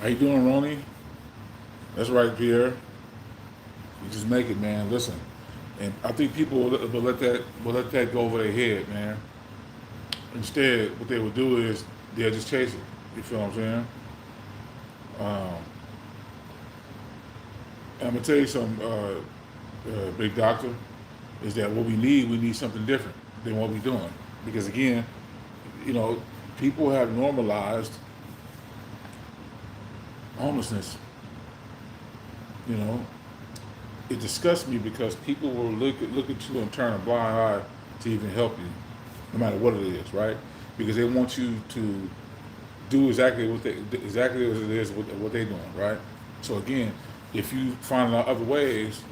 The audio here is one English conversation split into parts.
How you doing, Ronnie? That's right, Pierre. You just make it, man. Listen, and I think people will let that go over their head, man. Instead, what they would do is they'll just chase it. You feel what I'm saying? Um, and I'm gonna tell you something, big doctor, is that what we need something different than what we're doing. Because again, you know, people have normalized homelessness. You know, it disgusts me because people will look at you and turn a blind eye to even help you, no matter what it is, right? Because they want you to do exactly as it is what they're doing, right? So again, if you find out other ways,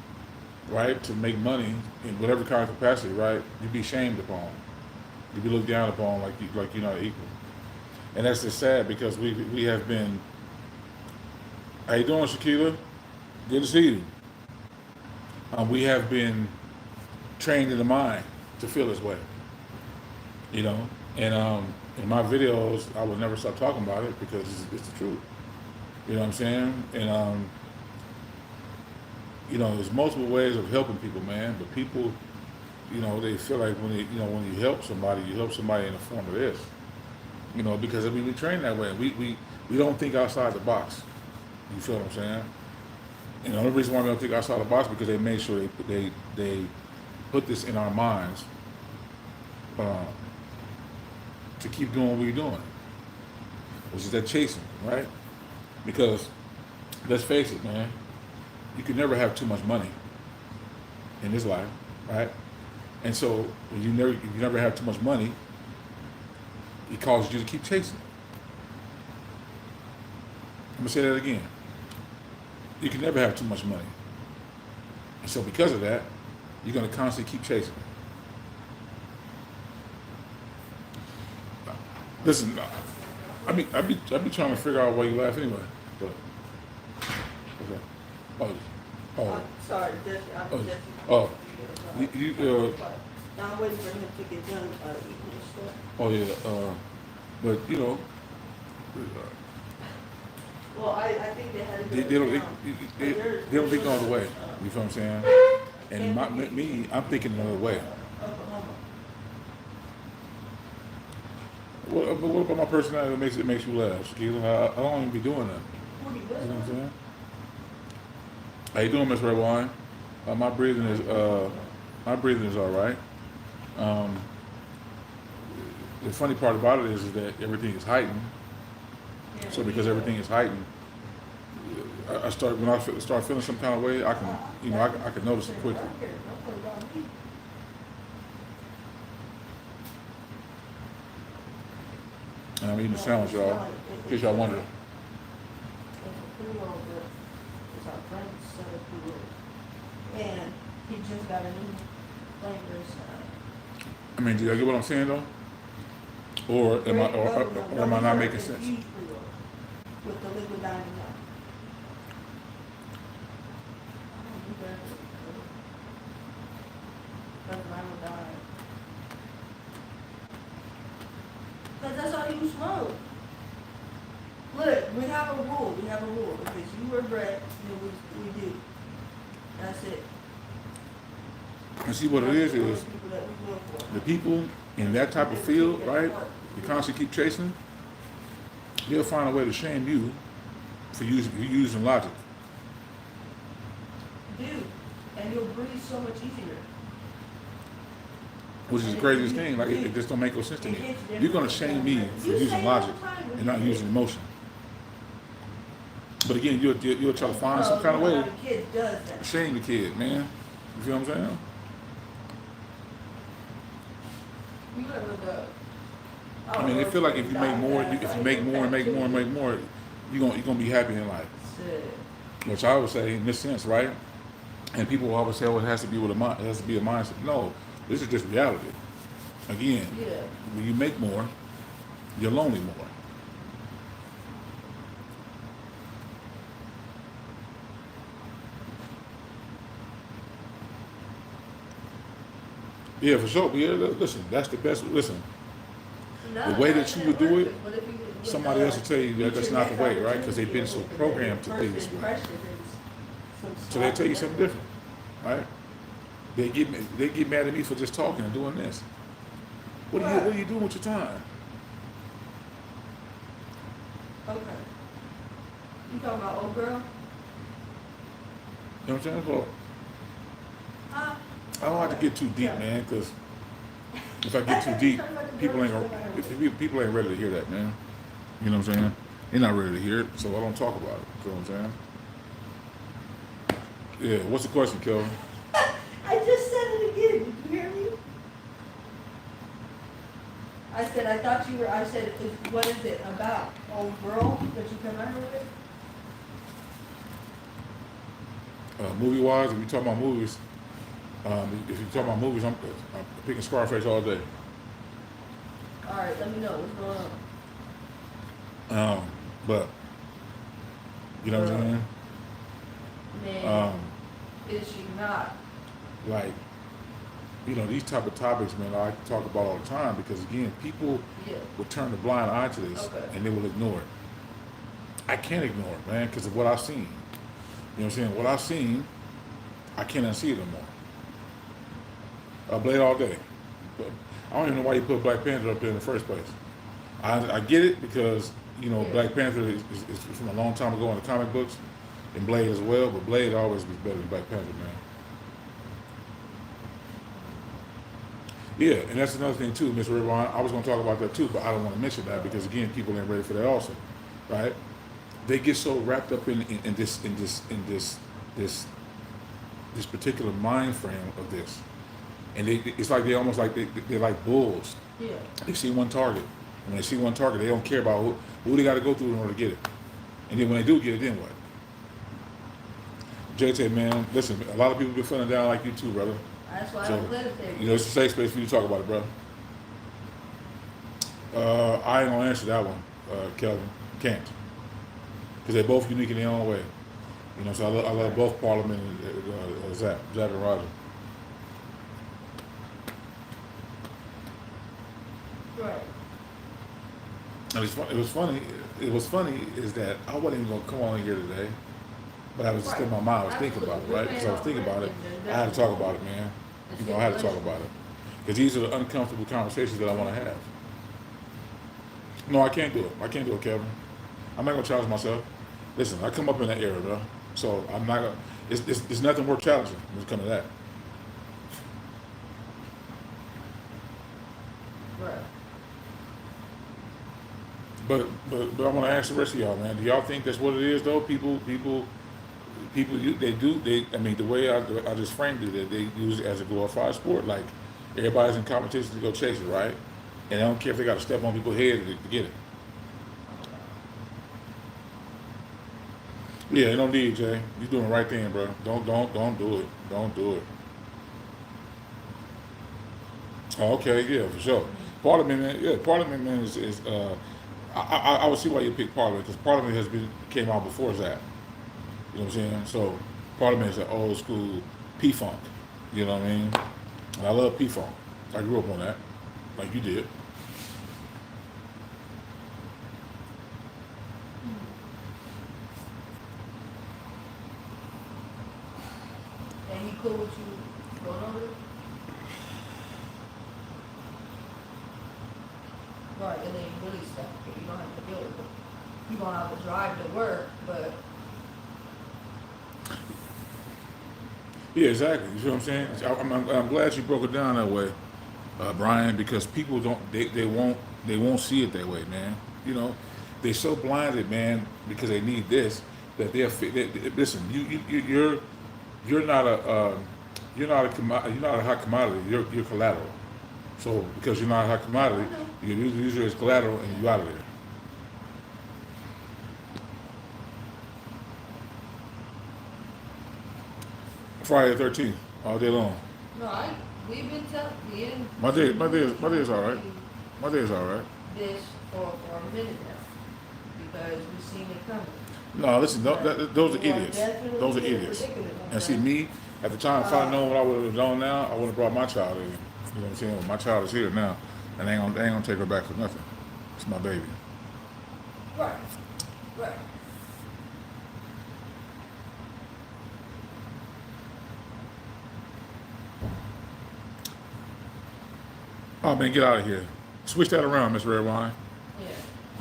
right, to make money in whatever kind of capacity, right, you'd be shamed upon, you'd be looked down upon like you're not equal, and that's just sad because we have been. How you doing, Shakila? Good to see you. We have been trained in the mind to feel this way, you know. And in my videos, I would never stop talking about it because it's the truth. You know what I'm saying? And you know, there's multiple ways of helping people, man. But people, you know, they feel like when you help somebody in the form of this, you know, because I mean we train that way. We don't think outside the box. You feel what I'm saying? And the only reason why we don't think outside the box because they made sure they put this in our minds uh, to keep doing what we're doing, which is that chasing, right? Because let's face it, man, you can never have too much money in this life, right? And so when you never have too much money, it causes you to keep chasing. I'm gonna say that again. You can never have too much money. And so because of that, you're going to constantly keep chasing. Listen, I be trying to figure out why you laugh anyway. But, okay. Oh, Sorry, Jesse, oh, Jesse. oh. Now I'm waiting for him to get done eating his stuff. Oh yeah. But you know, Well, I think they had to they, go they don't down. they don't think all the way. You feel what I'm saying? And me, I'm thinking another way. Oklahoma. But what about my personality that makes you laugh, Shaquille? I don't even be doing that. Woody You know what I'm Westbrook. saying? How you doing, Miss Red Wine? My breathing is all right. Um, the funny part about it is that everything is heightened. So because everything is heightened, I start feeling some kind of way. I can notice it quickly. And I'm eating a sandwich, y'all. In case y'all wonder. It's our friend's son of Peru. And he just got a new flavors. I mean, do y'all get what I'm saying though? Or am I not making sense? With the liquid diamond. Because that's all you smoke. Look, we have a rule. We have a rule. If it's you or Brett, then we do. That's it. And see what it is That's the people that we work for. the people in that type of field, right? You constantly keep chasing. They'll find a way to shame you for using logic. Do. And you'll breathe so much easier. Which is the craziest thing. Like it just don't make no sense to me. You're gonna shame me for using logic and not using emotion. But again, you'll try to find some kind of way The kid does that. to shame the kid, man. You feel what I'm saying? You live with the. I mean, they feel like if you make more, if you make more and make more and make more, you're gonna be happy in life. Which I would say in this sense, right? And people will always say, "Oh, it has to be with a mind. It has to be a mindset." No, this is just reality. Again, Yeah. when you make more, you're lonely more. Yeah, for sure. Yeah, listen, that's the best. Listen, No, the way that you would do it, But if you somebody else will tell you that that's not the way, right? Because they've been so programmed to be this First way. impression is some So they tell you slap. something different, right? They get mad at me for just talking and doing this. What are you doing with your time? Okay. You talking about old girl? You know what I'm saying? Well, Huh? I don't like to get too deep, man, because if I get too deep, people ain't ready to hear that, man. You know what I'm saying? They're not ready to hear it, so I don't talk about it. You know what I'm saying? Yeah. What's the question, Kelvin? I just said it again. Did you hear me? I said, I thought you were, I said, what is it about? Old girl that you come out with? Movie wise, if you talk about movies, if you talk about movies, I'm picking Scarface all day. All right, let me know what's going on. But you know what I'm saying? Man, is she not? Like, you know, these type of topics, man, I like to talk about all the time because again, people Yeah. will turn a blind eye to this Okay. and they will ignore it. I can't ignore it, man, because of what I've seen. You know what I'm saying? What I've seen, I can't unsee it no more. I blade all day. But I don't even know why you put Black Panther up there in the first place. I get it because, you know, Yeah. Black Panther is from a long time ago in the comic books, and Blade as well, but Blade always was better than Black Panther, man. Yeah, and that's another thing too, Mr. Irvine. I was going to talk about that too, but I don't want to mention that because again, people ain't ready for that also, right? They get so wrapped up in this particular mind frame of this, and it's like they almost like they're like bulls. Yeah. They see one target. When they see one target, they don't care about who they got to go through in order to get it. And then when they do get it, then what? JT, man, listen, a lot of people been feeling down like you too, brother. That's why So, I was meditating. you know, it's a safe space for you to talk about it, brother. I ain't gonna answer that one, Kelvin. Can't. Because they're both unique in their own way. You know, so I love both Parliament and Zach and Roger. Right. And it was funny is that I wasn't even gonna come on here today, but I was just in my mind, I was thinking about it, right? Because I was thinking about it, I had to talk about it, man. You know, I had to talk about it. Because these are the uncomfortable conversations that I want to have. No, I can't do it. I can't do it, Kevin. I'm not gonna challenge myself. Listen, I come up in that era, bro. So I'm not gonna. It's nothing worth challenging when it comes to that. Right. But I want to ask the rest of y'all, man. Do y'all think that's what it is, though? People. I mean, the way I just framed it, that they use it as a glorified sport. Like everybody's in competition to go chase it, right? And I don't care if they got to step on people's head to get it. Yeah, you don't need, Jay. You're doing the right thing, bro. Don't do it. Don't do it. Oh, okay, yeah, for sure. Parliament, man, yeah, Parliament, man, is I would see why you pick Parliament because Parliament came out before that. You know what I'm saying? So Parliament is an old school P-Funk. You know what I mean? And I love P-Funk. I grew up on that, like you did. And he cool with you going over it? Right, and then you really stuff, you don't have to deal with it. You gonna have to drive to work, but Yeah, exactly. You see what I'm saying? I'm glad you broke it down that way, Brian, because people they won't see it that way, man. You know, they're so blinded, man, because they need this that listen. You're not you're not a hot commodity. You're collateral. So because you're not a hot commodity, you use it as collateral and you out of there. Friday the 13th, all day long. no, we've been telling, My day is all right. My day is all right. this for a minute now, because we've seen it coming. No, listen, those are You are idiots. definitely Those are being idiots. ridiculous, And see, okay? me, at the time, if I'd known what I would have known now, I would have brought my child in. You know what I'm saying? Well, my child is here now, and they ain't gonna take her back for nothing. It's my baby. Right. Right. Oh man, get out of here. Switch that around, Miss Red Wine. Yeah. You know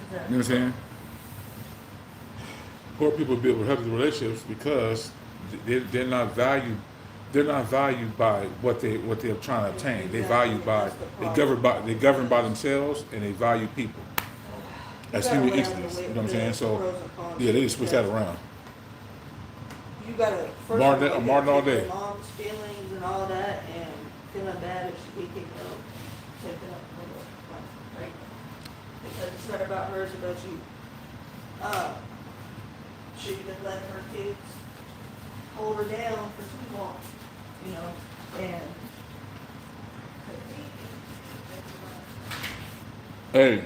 Exactly. what I'm saying? Poor people build healthy relationships because they're not valued. They're not valued by what they're trying to obtain. They Exactly. value by That's the problem. they govern by themselves and they value people. You That's gotta human weigh out instincts. You know the what I'm saying? So pros and cons yeah, they just switch that because around. you gotta first Martin, of all, I'm you Martin gotta all take day. your mom's feelings and all that, and feeling bad if she get kicked out, take it up, right? Because it's not about her, it's about you. She been letting her kids hold her down for too long, you know, and. Hey,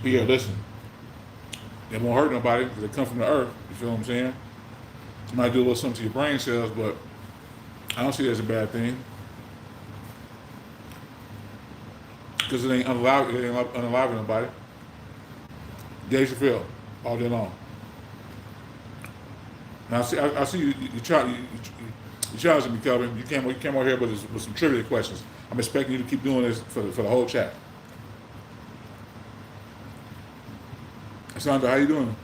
yeah, listen. It won't hurt nobody because they come from the earth. You feel what I'm saying? It might do a little something to your brain cells, but I don't see it as a bad thing because it ain't unaliving nobody. Days of feel all day long. Now I see you challenging me, Kelvin. You came over here with some trivia questions. I'm expecting you to keep doing this for the whole chat. Sandra, how you doing?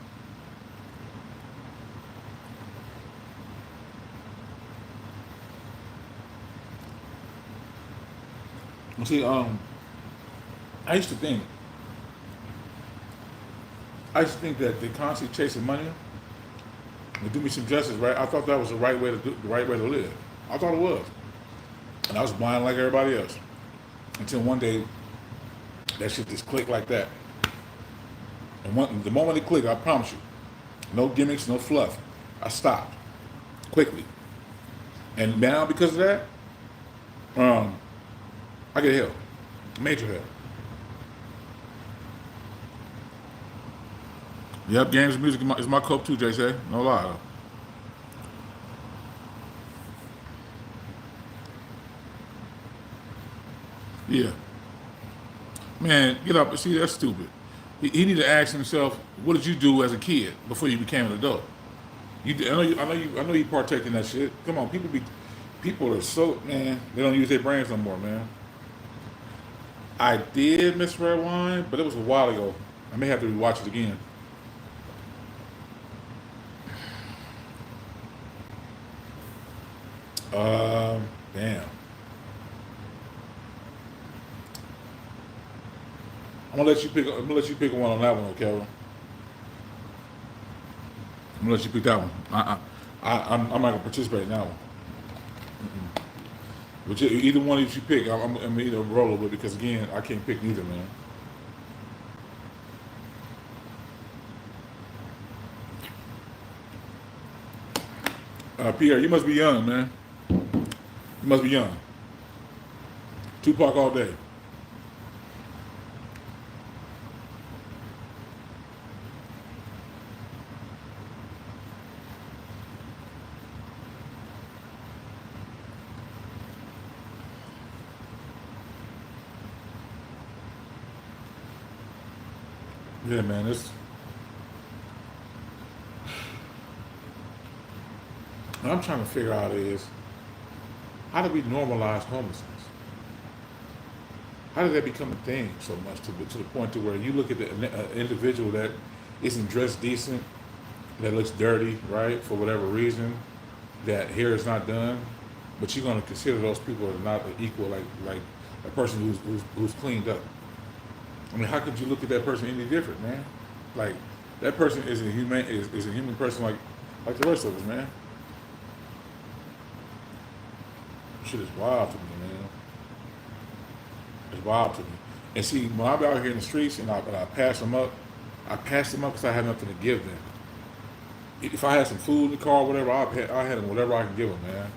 Well, see, I used to think that they constantly chasing money would do me some justice, right? I thought that was the right way to live. I thought it was, and I was blind like everybody else until one day that shit just clicked like that. And the moment it clicked, I promise you, no gimmicks, no fluff. I stopped quickly, and now because of that, I get help, major help. Yep, games and music is my cup too, JC. No lie. Though. Yeah. Man, get up. See, that's stupid. He need to ask himself, what did you do as a kid before you became an adult? I know you partake in that shit. Come on, people are so, man, they don't use their brains no more, man. I did miss Red Wine, but it was a while ago. I may have to rewatch it again. Damn. I'm gonna let you pick one on that one, okay? I'm gonna let you pick that one. I'm not gonna participate in that one. But either one that you pick, I'm either roll with because again, I can't pick neither, man. Pierre, you must be young, man. You must be young. Tupac all day. Yeah, man. What I'm trying to figure out is how do we normalize homelessness? How did that become a thing so much to the point to where you look at the individual that isn't dressed decent, that looks dirty, right, for whatever reason, that hair is not done, but you're going to consider those people as not equal, like a person who's cleaned up. I mean, how could you look at that person any different, man? Like that person is a human person like the rest of us, man. Shit is wild to me, man. It's wild to me. And see, when I'm out here in the streets and I pass them up, I pass them up because I have nothing to give them. If I had some food in the car or whatever, I had them whatever I can give them, man.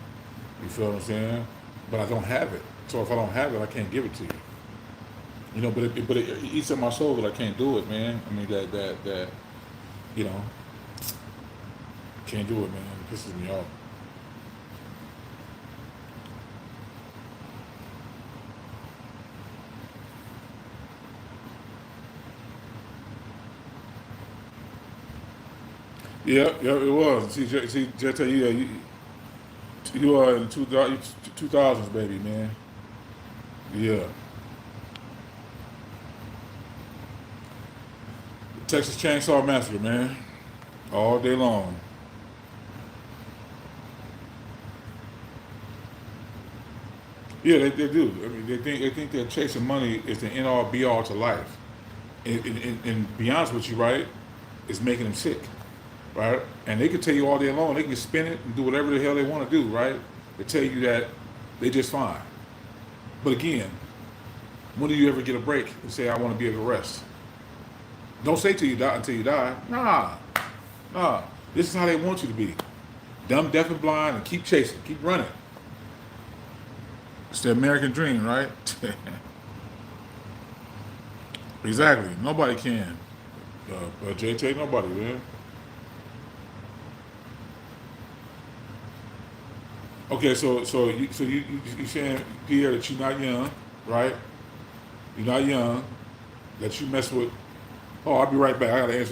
You feel what I'm saying? But I don't have it. So if I don't have it, I can't give it to you. You know, but it eats at my soul that I can't do it, man. I mean, that you know, can't do it, man. It pisses me off. Yeah, yeah, it was. See, just tell you, yeah, you are in 2000s, baby, man. Yeah. Texas Chainsaw Massacre, man. All day long. Yeah, they do. I mean, they think that chasing money is the end all be all to life. And be honest with you, right? It's making them sick, right? And they can tell you all day long. They can spin it and do whatever the hell they want to do, right? They tell you that they just fine. But again, when do you ever get a break and say, I want to be able to rest? Don't say till you die until you die. Nah. This is how they want you to be. Dumb, deaf, and blind, and keep chasing, keep running. It's the American dream, right? Exactly. Nobody can. JT, nobody, man. Okay, so you saying, Pierre, that you're not young, right? You're not young. That you mess with. Oh, I'll be right back. I gotta answer